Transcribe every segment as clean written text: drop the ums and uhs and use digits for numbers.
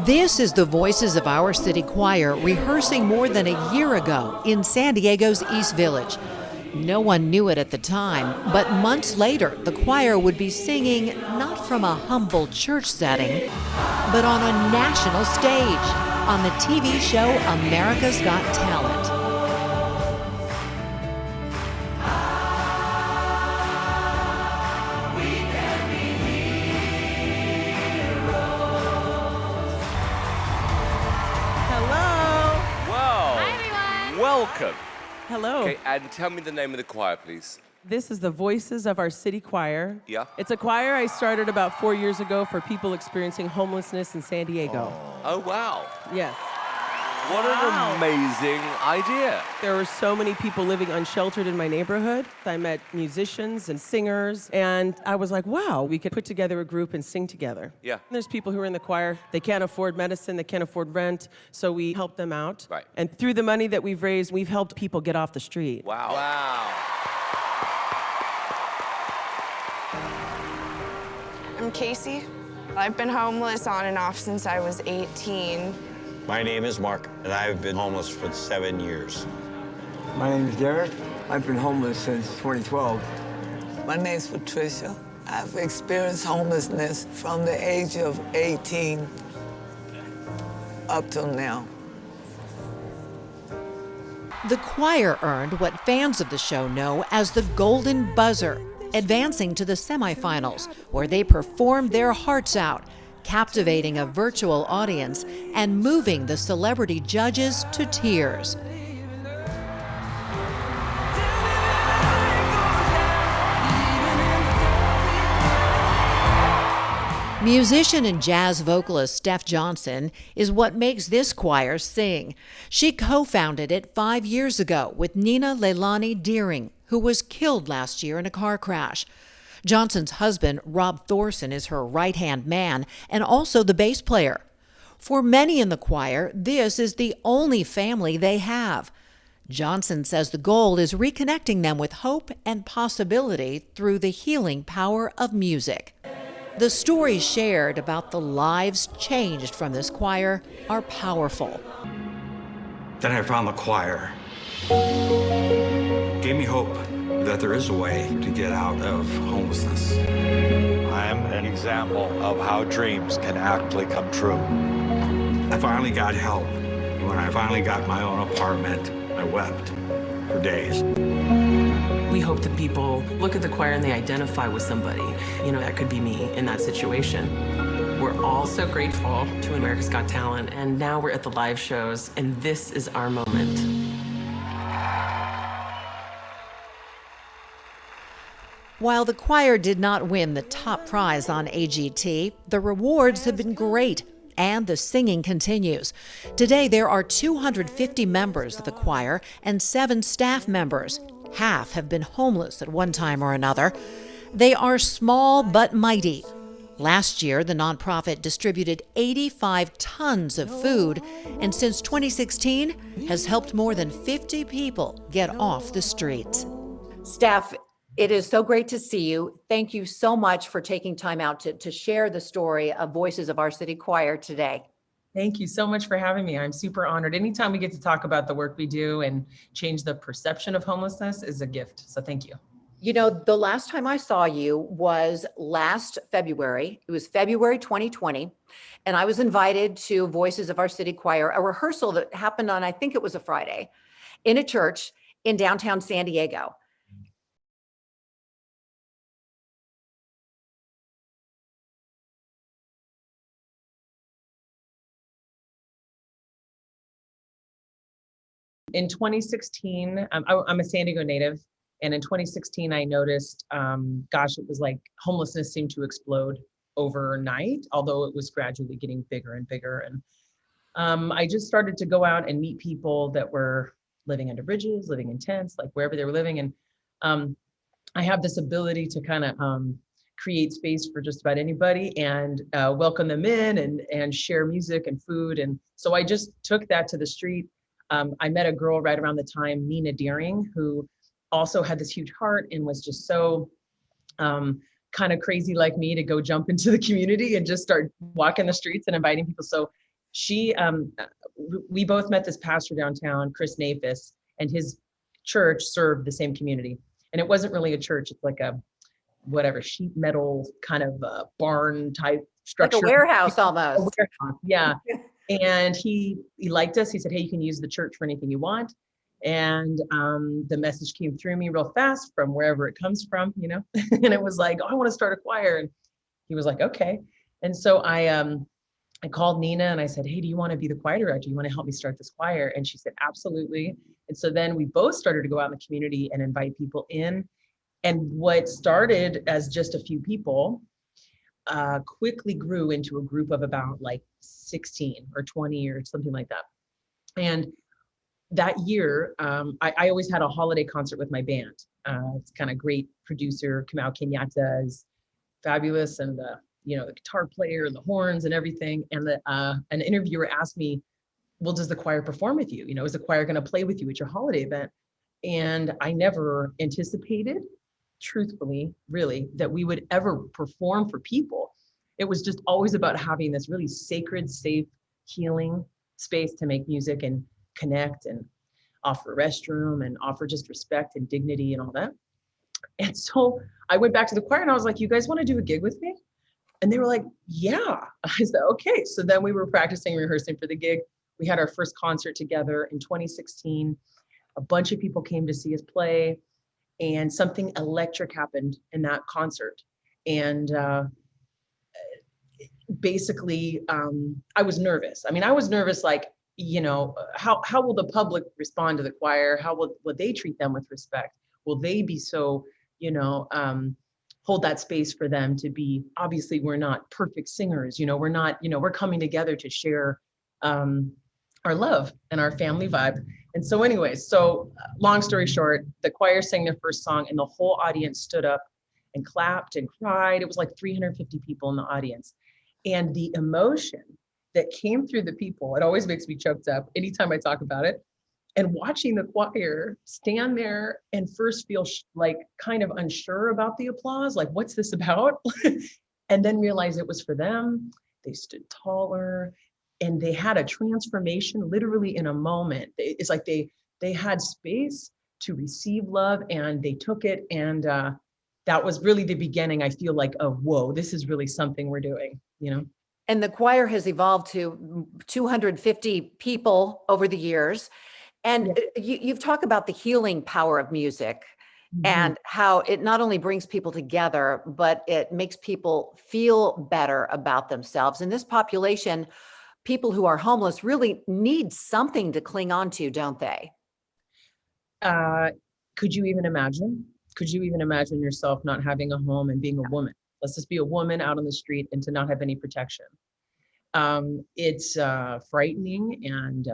This is the Voices of Our City Choir rehearsing more than a year ago in San Diego's East Village. No one knew it at the time, but months later, the choir would be singing not from a humble church setting, but on a national stage on the TV show America's Got Talent. Welcome. Hello. Okay, and tell me the name of the choir, please. This is the Voices of Our City Choir. Yeah. It's a choir I started about 4 years ago for people experiencing homelessness in San Diego. Oh, wow. Yes. What an amazing idea. There were so many people living unsheltered in my neighborhood. I met musicians and singers, and I was like, wow, we could put together a group and sing together. Yeah. And there's people who are in the choir, they can't afford medicine, they can't afford rent, so we help them out. Right. And through the money that we've raised, we've helped people get off the street. Wow. Wow. I'm Casey. I've been homeless on and off since I was 18. My name is Mark, and I've been homeless for 7 years. My name is Derek. I've been homeless since 2012. My name's Patricia. I've experienced homelessness from the age of 18 up till now. The choir earned what fans of the show know as the Golden Buzzer, advancing to the semifinals, where they performed their hearts out, captivating a virtual audience and moving the celebrity judges to tears. Musician and jazz vocalist Steph Johnson is what makes this choir sing. She co-founded it 5 years ago with Nina Leilani Deering, who was killed last year in a car crash. Johnson's husband, Rob Thorson, is her right-hand man and also the bass player. For many in the choir, this is the only family they have. Johnson says the goal is reconnecting them with hope and possibility through the healing power of music. The stories shared about the lives changed from this choir are powerful. Then I found the choir. Gave me hope that there is a way to get out of homelessness. I'm an example of how dreams can actually come true. I finally got help. When I finally got my own apartment, I wept for days. We hope that people look at the choir and they identify with somebody. You know, that could be me in that situation. We're all so grateful to America's Got Talent, and now we're at the live shows, and this is our moment. While the choir did not win the top prize on AGT, the rewards have been great, and the singing continues. Today, there are 250 members of the choir and 7 staff members. Half have been homeless at one time or another. They are small but mighty. Last year, the nonprofit distributed 85 tons of food, and since 2016, has helped more than 50 people get off the streets. Steph, it is so great to see you. Thank you so much for taking time out to share the story of Voices of Our City Choir today. Thank you so much for having me. I'm super honored. Anytime we get to talk about the work we do and change the perception of homelessness is a gift. So thank you. You know, the last time I saw you was last February. It was February 2020. And I was invited to Voices of Our City Choir, a rehearsal that happened on, I think it was a Friday, in a church in downtown San Diego. In 2016, I'm a San Diego native. And in 2016, I noticed, it was like homelessness seemed to explode overnight, although it was gradually getting bigger and bigger. And I just started to go out and meet people that were living under bridges, living in tents, like wherever they were living. And I have this ability to kind of create space for just about anybody and welcome them in and share music and food. And so I just took that to the street. I met a girl right around the time, Nina Deering, who also had this huge heart and was just so kind of crazy like me to go jump into the community and just start walking the streets and inviting people. So She, we both met this pastor downtown, Chris Nafis, and his church served the same community. And it wasn't really a church. It's like a, whatever, sheet metal kind of barn type structure. Like a warehouse almost. A warehouse, yeah. And he liked us. He said, hey, you can use the church for anything you want. And the message came through me real fast from wherever it comes from, you know, and it was like, oh, I want to start a choir. And he was like, okay. And so I called Nina and I said, hey, do you want to be the choir director? You want to help me start this choir? And she said, absolutely. And so then we both started to go out in the community and invite people in. And what started as just a few people quickly grew into a group of about like 16 or 20 or something like that. And that year, I always had a holiday concert with my band. It's kind of great producer, Kamau Kenyatta is fabulous. And the guitar player and the horns and everything. And an interviewer asked me, well, does the choir perform with you? You know, is the choir going to play with you at your holiday event? And I never anticipated, truthfully, really, that we would ever perform for people. It was just always about having this really sacred, safe, healing space to make music and connect and offer a restroom and offer just respect and dignity and all that. And so I went back to the choir and I was like, you guys want to do a gig with me? And they were like, yeah. I said, okay. So then we were practicing, rehearsing for the gig. We had our first concert together in 2016. A bunch of people came to see us play, and something electric happened in that concert. And basically, I was nervous. I mean, I was nervous, like, you know, how will the public respond to the choir? How will they treat them with respect? Will they be so, you know, hold that space for them to be, obviously we're not perfect singers, you know, we're not, you know, we're coming together to share our love and our family vibe. And so anyways, so long story short, the choir sang their first song and the whole audience stood up and clapped and cried. It was like 350 people in the audience. And the emotion that came through the people, it always makes me choked up anytime I talk about it. And watching the choir stand there and first feel like kind of unsure about the applause, like, what's this about? And then realize it was for them. They stood taller and they had a transformation literally in a moment. It's like they had space to receive love and they took it. And that was really the beginning, I feel like, of, whoa, this is really something we're doing, you know? And the choir has evolved to 250 people over the years. And you've talked about the healing power of music and how it not only brings people together, but it makes people feel better about themselves. In this population, people who are homeless really need something to cling on to, don't they? Could you even imagine? Could you even imagine yourself not having a home and being a woman? Let's just be a woman out on the street and to not have any protection. It's frightening and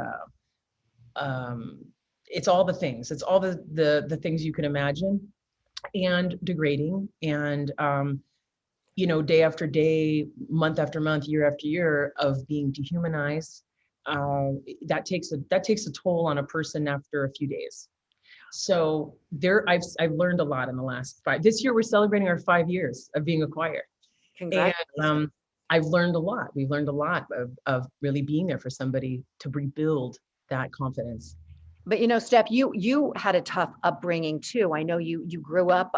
it's all the things. It's all the things you can imagine, and degrading, and you know, day after day, month after month, year after year of being dehumanized. That takes a toll on a person after a few days. So I've learned a lot in the last this year we're celebrating our 5 years of being a choir. Congratulations. And I've learned a lot. We've learned a lot of really being there for somebody to rebuild that confidence. But you know, Steph, you had a tough upbringing too. I know you grew up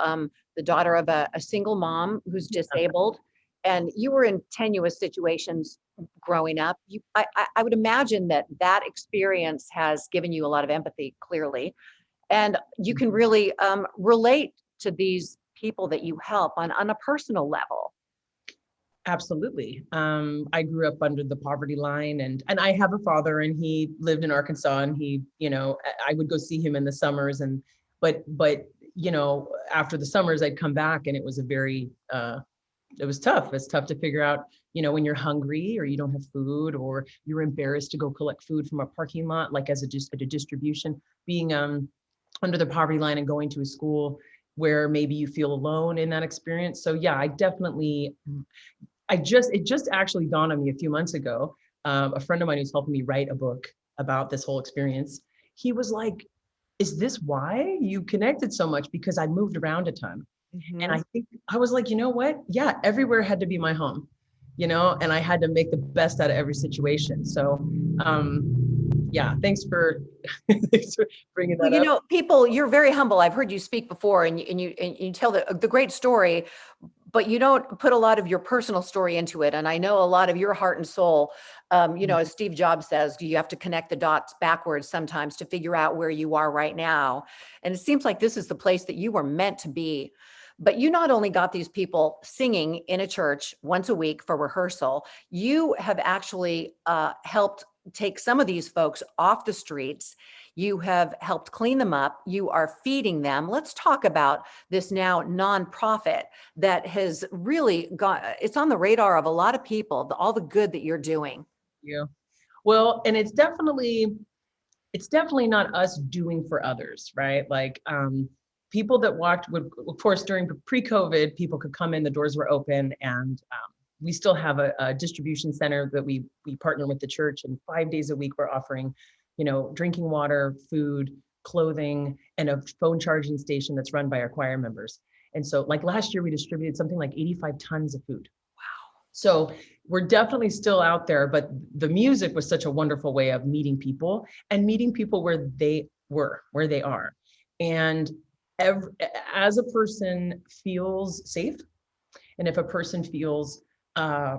the daughter of a single mom who's disabled, and you were in tenuous situations growing up. I would imagine that experience has given you a lot of empathy, clearly, and you can really relate to these people that you help on a personal level. Absolutely. I grew up under the poverty line, and I have a father, and he lived in Arkansas, and he, you know, I would go see him in the summers, and but you know, after the summers I'd come back, and it was it was tough. It's tough to figure out, you know, when you're hungry or you don't have food or you're embarrassed to go collect food from a parking lot, like as a distribution, being under the poverty line and going to a school where maybe you feel alone in that experience. So yeah, it just actually dawned on me a few months ago. A friend of mine who's helping me write a book about this whole experience, he was like, is this why you connected so much? Because I moved around a ton. And I think I was like, you know what? Yeah, everywhere had to be my home. and I had to make the best out of every situation. So, yeah, thanks for, thanks for bringing that up. People, you're very humble. I've heard you speak before, and you tell the great story, but you don't put a lot of your personal story into it. And I know a lot of your heart and soul, as Steve Jobs says, you have to connect the dots backwards sometimes to figure out where you are right now. And it seems like this is the place that you were meant to be. But you not only got these people singing in a church once a week for rehearsal, you have actually helped take some of these folks off the streets. You have helped clean them up. You are feeding them. Let's talk about this now nonprofit that has really it's on the radar of a lot of people, all the good that you're doing. Yeah. Well, and it's definitely not us doing for others, right? Like, people that walked would, of course, during pre-COVID, people could come in, the doors were open, and we still have a distribution center that we partner with the church, and 5 days a week we're offering, drinking water, food, clothing, and a phone charging station that's run by our choir members. And so like last year we distributed something like 85 tons of food. Wow. So we're definitely still out there, but the music was such a wonderful way of meeting people where they are. And as a person feels safe, and if a person feels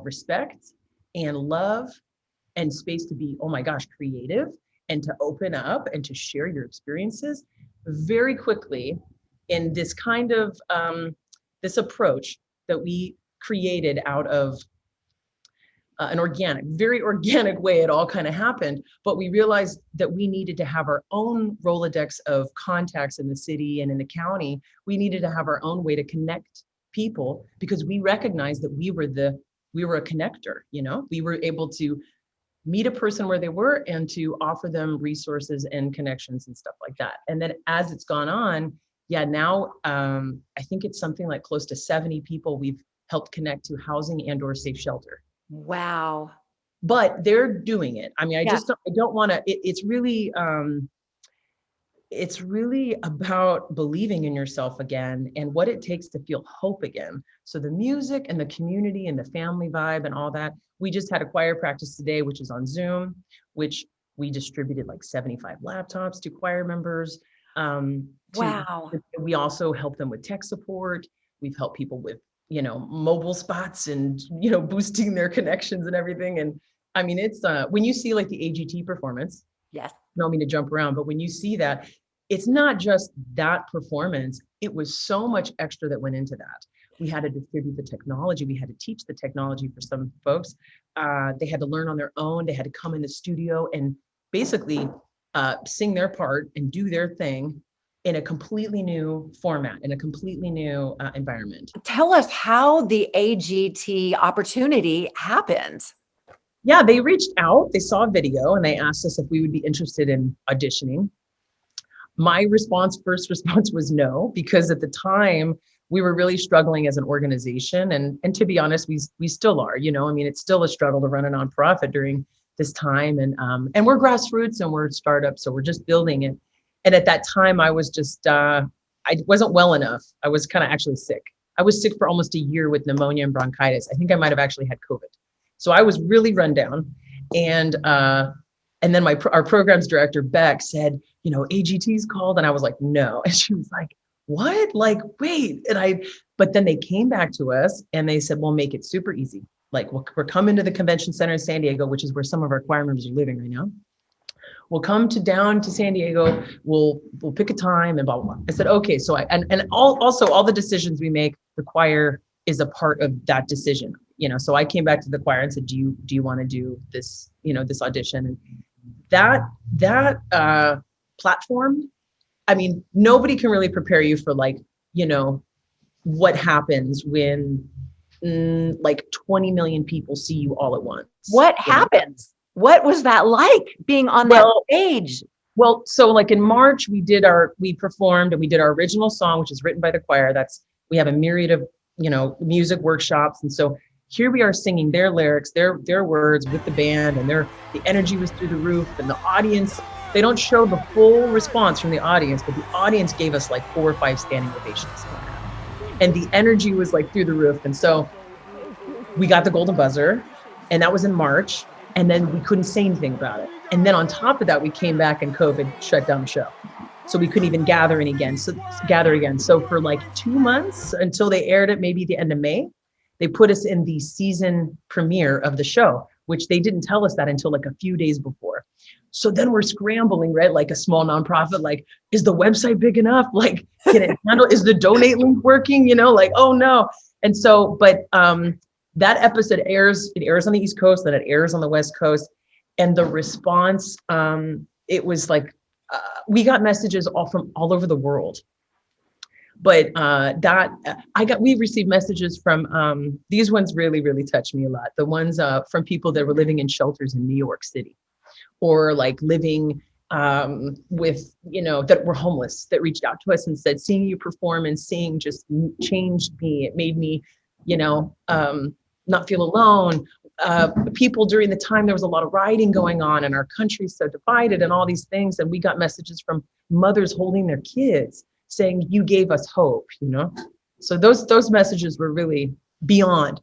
respect and love and space to be, oh my gosh, creative, and to open up and to share your experiences, very quickly in this kind of this approach that we created out of an very organic way, it all kind of happened, but we realized that we needed to have our own Rolodex of contacts in the city and in the county. We needed to have our own way to connect people, because we recognized that we were a connector. We were able to meet a person where they were and to offer them resources and connections and stuff like that. And then as it's gone on, now I think it's something like close to 70 people we've helped connect to housing and/or safe shelter. Wow. But they're doing it. I mean, I don't want to, it's really about believing in yourself again and what it takes to feel hope again. So the music and the community and the family vibe and all that. We just had a choir practice today, which is on Zoom, which we distributed like 75 laptops to choir members. Wow. We also help them with tech support. We've helped people with, mobile spots and, boosting their connections and everything. And I mean, it's when you see like the AGT performance, yes, I don't mean to jump around, but when you see that, it's not just that performance, it was so much extra that went into that. We had to distribute the technology. We had to teach the technology for some folks. They had to learn on their own. They had to come in the studio and basically sing their part and do their thing in a completely new format, in a completely new environment. Tell us how the AGT opportunity happened. Yeah, they reached out, they saw a video, and they asked us if we would be interested in auditioning. My first response was no, because at the time we were really struggling as an organization. And to be honest, we still are, I mean, it's still a struggle to run a nonprofit during this time. And we're grassroots and we're startups, so we're just building it. And at that time I was just, I wasn't well enough. I was kind of actually sick. I was sick for almost a year with pneumonia and bronchitis. I think I might've actually had COVID. So I was really run down. And then our programs director, Beck, said, AGT's called. And I was like, no. And she was like, what? Like, wait. But then they came back to us and they said, we'll make it super easy. Like, we're coming to the convention center in San Diego, which is where some of our choir members are living right now. We'll come down to San Diego. We'll pick a time and blah, blah, blah. I said, okay. So also all the decisions we make, the choir is a part of that decision. So I came back to the choir and said, do you want to do this, this audition? And that platform, I mean, nobody can really prepare you for what happens when like 20 million people see you all at once. What happens? What was that like being on that stage? Well, so like in March, we performed and we did our original song, which is written by the choir. We have a myriad of, music workshops. And so here we are singing their lyrics, their words with the band, and the energy was through the roof, and the audience, they don't show the full response from the audience, but the audience gave us like 4 or 5 standing ovations. And the energy was like through the roof. And so we got the golden buzzer, and that was in March, and then we couldn't say anything about it. And then on top of that, we came back and COVID shut down the show. So we couldn't even gather again. So for like 2 months until they aired it, maybe the end of May, they put us in the season premiere of the show, which they didn't tell us that until like a few days before. So then we're scrambling, right? Like a small nonprofit, like, is the website big enough? Like, can it handle, is the donate link working? You know, like, oh no. And so, but that episode it airs on the East Coast, then it airs on the West Coast. And the response, it was like, we got messages from all over the world. But we received messages from, these ones really, really touched me a lot. The ones from people that were living in shelters in New York City, or like living with, that were homeless, that reached out to us and said, seeing you perform and seeing just changed me. It made me, not feel alone. People during the time there was a lot of rioting going on and our country's so divided and all these things. And we got messages from mothers holding their kids saying, you gave us hope, So those messages were really beyond.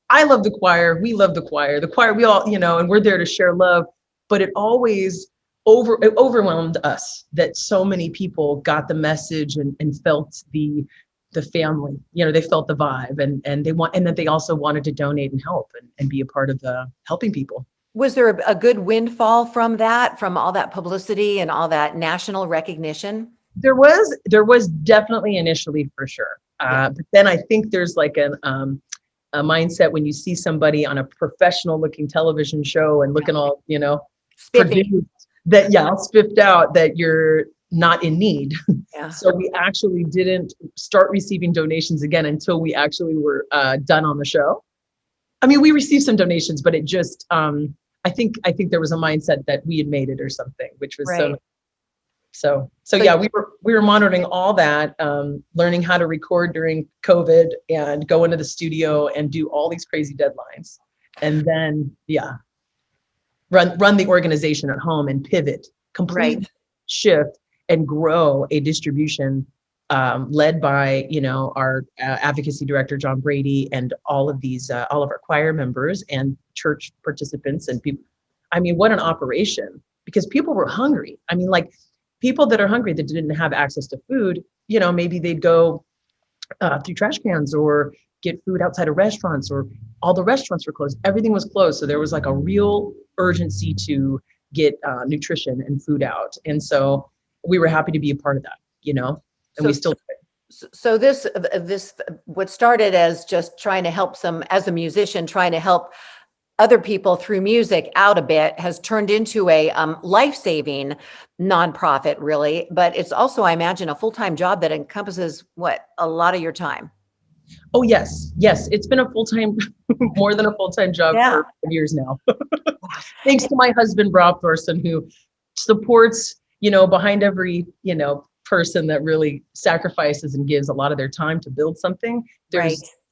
I love the choir. We love the choir. The choir, we all, and we're there to share love. But it always it overwhelmed us that so many people got the message and felt the family, they felt the vibe and that they also wanted to donate and help and be a part of the helping people. Was there a good windfall from that, from all that publicity and all that national recognition? There was definitely initially, for sure. But then I think there's like a mindset when you see somebody on a professional looking television show and looking all, produced, that all spiffed out, that you're not in need. Yeah. So we actually didn't start receiving donations again until we actually were done on the show. I mean, we received some donations, but it just, I think there was a mindset that we had made it or something, which was right. So yeah, we were monitoring all that, learning how to record during COVID and go into the studio and do all these crazy deadlines. And then, run the organization at home and pivot, completely shift and grow a distribution led by, our advocacy director, John Brady, and all of our choir members and church participants and people. I mean, what an operation, because people were hungry. I mean, like people that are hungry that didn't have access to food, maybe they'd go through trash cans or get food outside of restaurants, or all the restaurants were closed. Everything was closed. So there was like a real urgency to get nutrition and food out. And so we were happy to be a part of that, and we still. So this, what started as just trying to help as a musician, trying to help other people through music out a bit, has turned into a life-saving nonprofit, really. But it's also, I imagine, a full-time job that encompasses a lot of your time. Oh, yes. It's been a full-time, more than a full-time job for years now. Thanks to my husband, Rob Thorson, who supports, behind every, person that really sacrifices and gives a lot of their time to build something.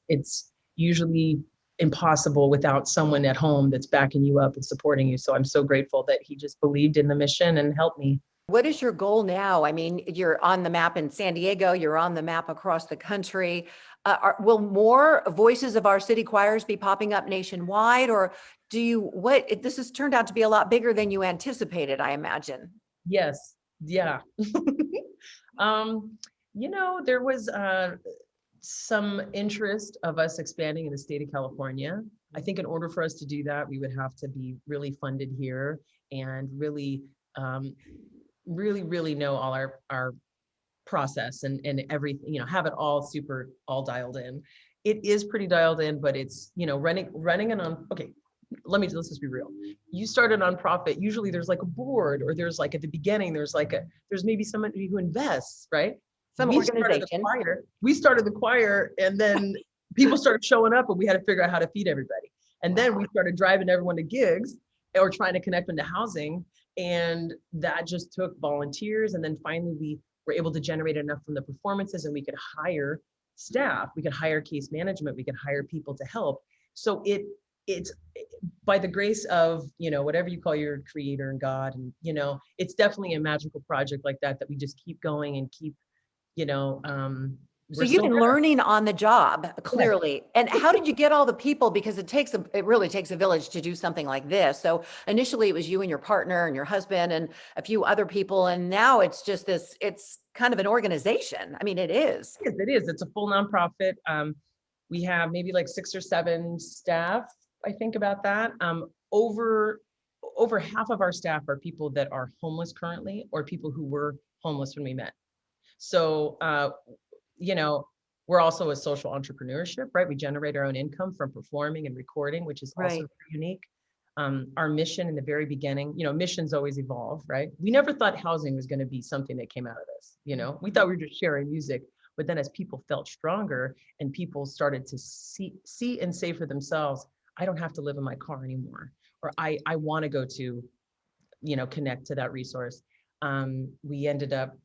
It's usually impossible without someone at home that's backing you up and supporting you. So I'm so grateful that he just believed in the mission and helped me. What is your goal now? I mean, you're on the map in San Diego, you're on the map across the country. Will more voices of our city choirs be popping up nationwide, or this has turned out to be a lot bigger than you anticipated, I imagine. Yes. Yeah. There was some interest of us expanding in the state of California. I think in order for us to do that, we would have to be really funded here and really, really know all our process and everything, have it all dialed in. It is pretty dialed in, but it's, running let's just be real. You start a nonprofit, usually there's like a board, or there's like at the beginning, there's maybe somebody who invests, right? We started the choir, and then people started showing up, and we had to figure out how to feed everybody. And then we started driving everyone to gigs or trying to connect them to housing. And that just took volunteers. And then finally we were able to generate enough from the performances, and we could hire staff, we could hire case management, we could hire people to help. So it's by the grace of, whatever you call your creator and God, and, it's definitely a magical project like that we just keep going and keep, So you've been learning on the job, clearly. And how did you get all the people? Because it really takes a village to do something like this. So initially it was you and your partner and your husband and a few other people. And now it's just it's kind of an organization. I mean, it is. It is. It's a full nonprofit. We have maybe like 6 or 7 staff, I think about that. Over half of our staff are people that are homeless currently or people who were homeless when we met. So, we're also a social entrepreneurship, right? We generate our own income from performing and recording, which is also unique. Our mission in the very beginning, missions always evolve, right? We never thought housing was going to be something that came out of this. We thought we were just sharing music, but then as people felt stronger and people started to see and say for themselves, I don't have to live in my car anymore, or I want to go to, connect to that resource. We ended up,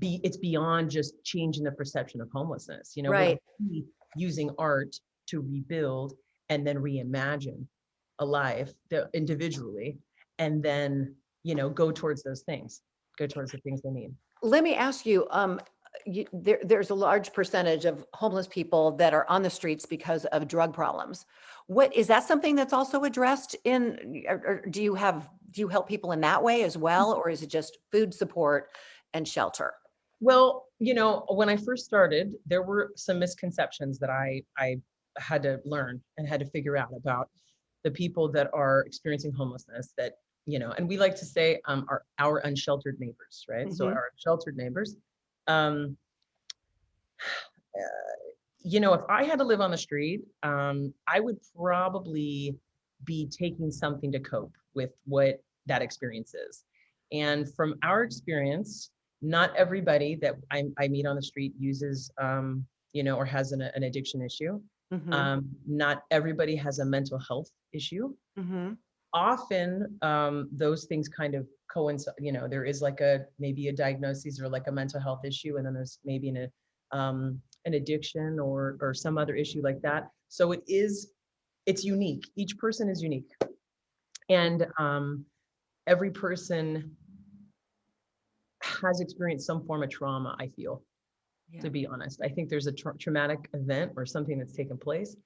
it's beyond just changing the perception of homelessness. We're really using art to rebuild and then reimagine a life individually, and then, go towards the things they need. Let me ask you, there's a large percentage of homeless people that are on the streets because of drug problems. What is that something that's also addressed or do you help people in that way as well? Or is it just food support and shelter? Well, when I first started, there were some misconceptions that I had to learn and had to figure out about the people that are experiencing homelessness that, and we like to say are our unsheltered neighbors, right? Mm-hmm. So our sheltered neighbors, if I had to live on the street, I would probably be taking something to cope with what that experience is. And from our experience, not everybody that I meet on the street uses, or has an addiction issue. Mm-hmm. Not everybody has a mental health issue. Mm-hmm. Often, those things kind of coincide. There is like maybe a diagnosis or like a mental health issue, and then there's maybe an addiction or some other issue like that. So it's unique. Each person is unique, and every person has experienced some form of trauma, I feel, to be honest. I think there's a traumatic event or something that's taken place.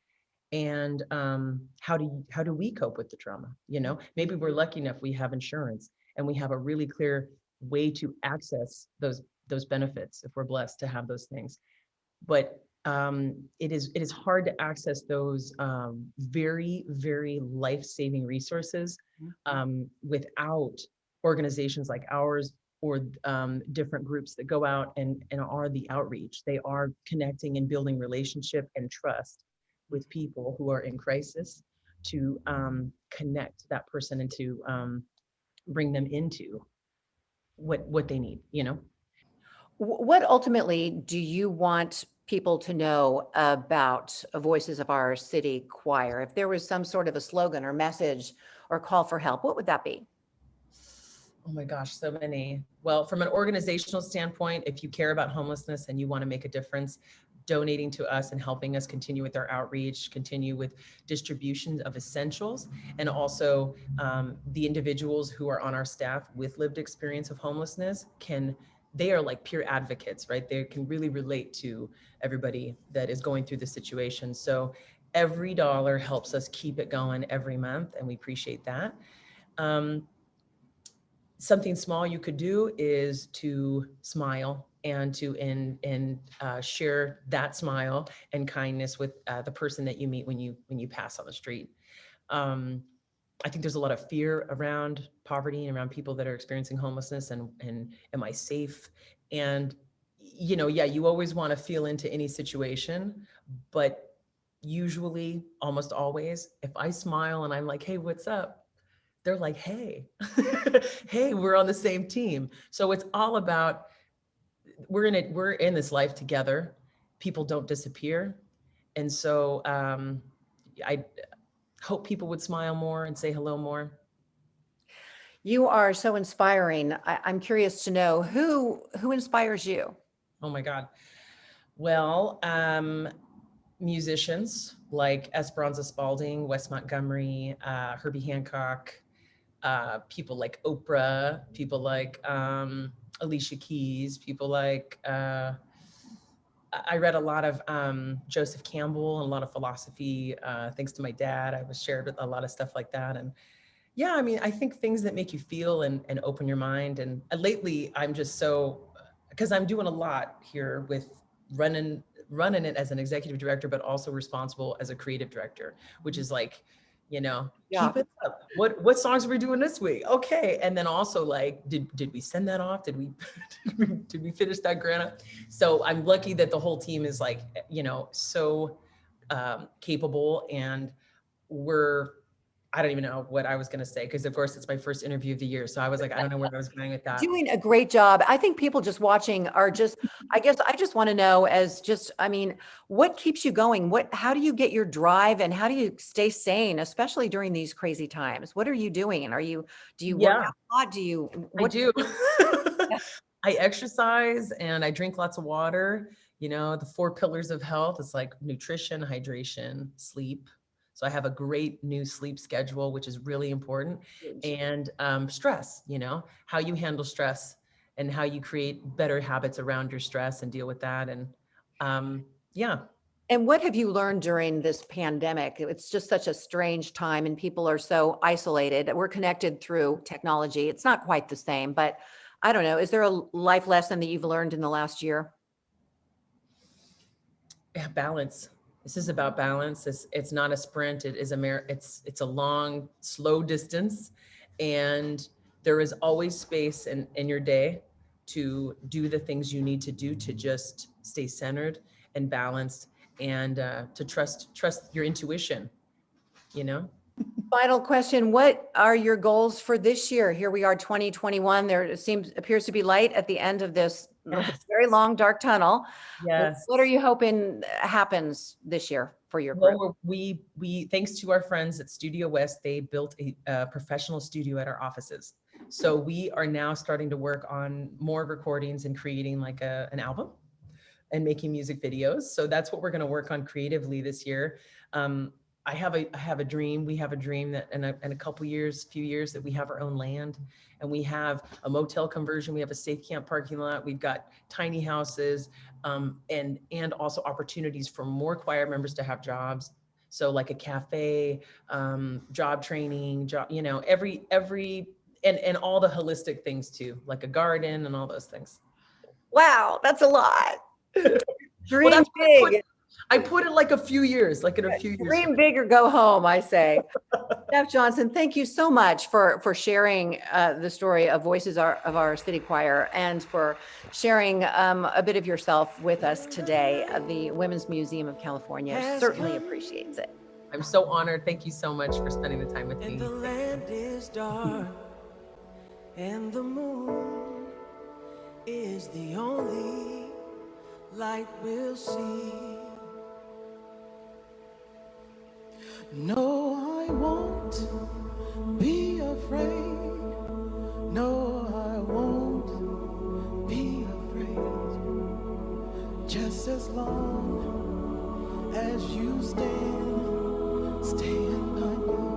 And how do we cope with the trauma? Maybe we're lucky enough we have insurance and we have a really clear way to access those benefits if we're blessed to have those things. But it is hard to access those very, very life-saving resources without organizations like ours, or different groups that go out and are the outreach. They are connecting and building relationship and trust with people who are in crisis to connect that person and to bring them into what they need, What ultimately do you want people to know about Voices of Our City Choir? If there was some sort of a slogan or message or call for help, what would that be? Oh my gosh, so many. Well, from an organizational standpoint, if you care about homelessness and you want to make a difference, donating to us and helping us continue with our outreach, continue with distribution of essentials, and also the individuals who are on our staff with lived experience of homelessness they are like peer advocates, right? They can really relate to everybody that is going through the situation. So every dollar helps us keep it going every month, and we appreciate that. Something small you could do is to smile and to share that smile and kindness with the person that you meet when you pass on the street. I think there's a lot of fear around poverty and around people that are experiencing homelessness and am I safe? And you always want to feel into any situation, but usually, almost always, if I smile and I'm like, hey, what's up? They're like, hey, hey, we're on the same team. So it's all about, we're in this life together. People don't disappear. And so I hope people would smile more and say hello more. You are so inspiring. I'm curious to know who inspires you? Oh my God. Well, musicians like Esperanza Spalding, Wes Montgomery, Herbie Hancock, people like Oprah, people like Alicia Keys, people like, I read a lot of Joseph Campbell and a lot of philosophy. Thanks to my dad, I was shared with a lot of stuff like that. And yeah, I mean, I think things that make you feel and open your mind. And lately, I'm just so, because I'm doing a lot here with running it as an executive director, but also responsible as a creative director, which is like, you know, Yeah. keep it up. What songs are we doing this week? Okay. And then also like, did we send that off? Did we did we finish that grant up? So I'm lucky that the whole team is like, you know, so capable, and I don't even know what I was going to say, because of course it's my first interview of the year. So I was like, I don't know where I was going with that. Doing a great job. I think people just watching are just, I guess I just want to know I mean, what keeps you going? How do you get your drive, and how do you stay sane, especially during these crazy times? What are you doing? And do you work Yeah. out a lot? I do. I exercise and I drink lots of water. You know, the 4 pillars of health, it's like nutrition, hydration, sleep. So I have a great new sleep schedule, which is really important. And stress, you know, how you handle stress and how you create better habits around your stress and deal with that. And yeah. And what have you learned during this pandemic? It's just such a strange time, and people are so isolated. We're connected through technology. It's not quite the same, but I don't know. Is there a life lesson that you've learned in the last year? Yeah, balance. This is about balance. It's not a sprint. It is it's a long, slow distance, and there is always space in your day to do the things you need to do to just stay centered and balanced, and to trust your intuition. You know. Final question. What are your goals for this year? Here we are, 2021. There appears to be light at the end of this very long, dark tunnel. Yes. What are you hoping happens this year for your group? Well, we thanks to our friends at Studio West, they built a professional studio at our offices. So we are now starting to work on more recordings and creating like an album and making music videos. So that's what we're going to work on creatively this year. I have a dream. We have a dream that in a few years that we have our own land, and we have a motel conversion. We have a safe camp parking lot. We've got tiny houses, and also opportunities for more choir members to have jobs. So like a cafe, job training, you know, every and all the holistic things too, like a garden and all those things. Wow, that's a lot. Dream Well, big. I put it like a few years, like in a few years. Dream big or go home, I say. Steph Johnson, thank you so much for sharing the story of Voices of Our City Choir, and for sharing a bit of yourself with us today. The Women's Museum of California certainly appreciates it. I'm so honored. Thank you so much for spending the time with me. And the land is dark, and the moon is the only light we'll see. No, I won't be afraid. No, I won't be afraid. Just as long as you stand on your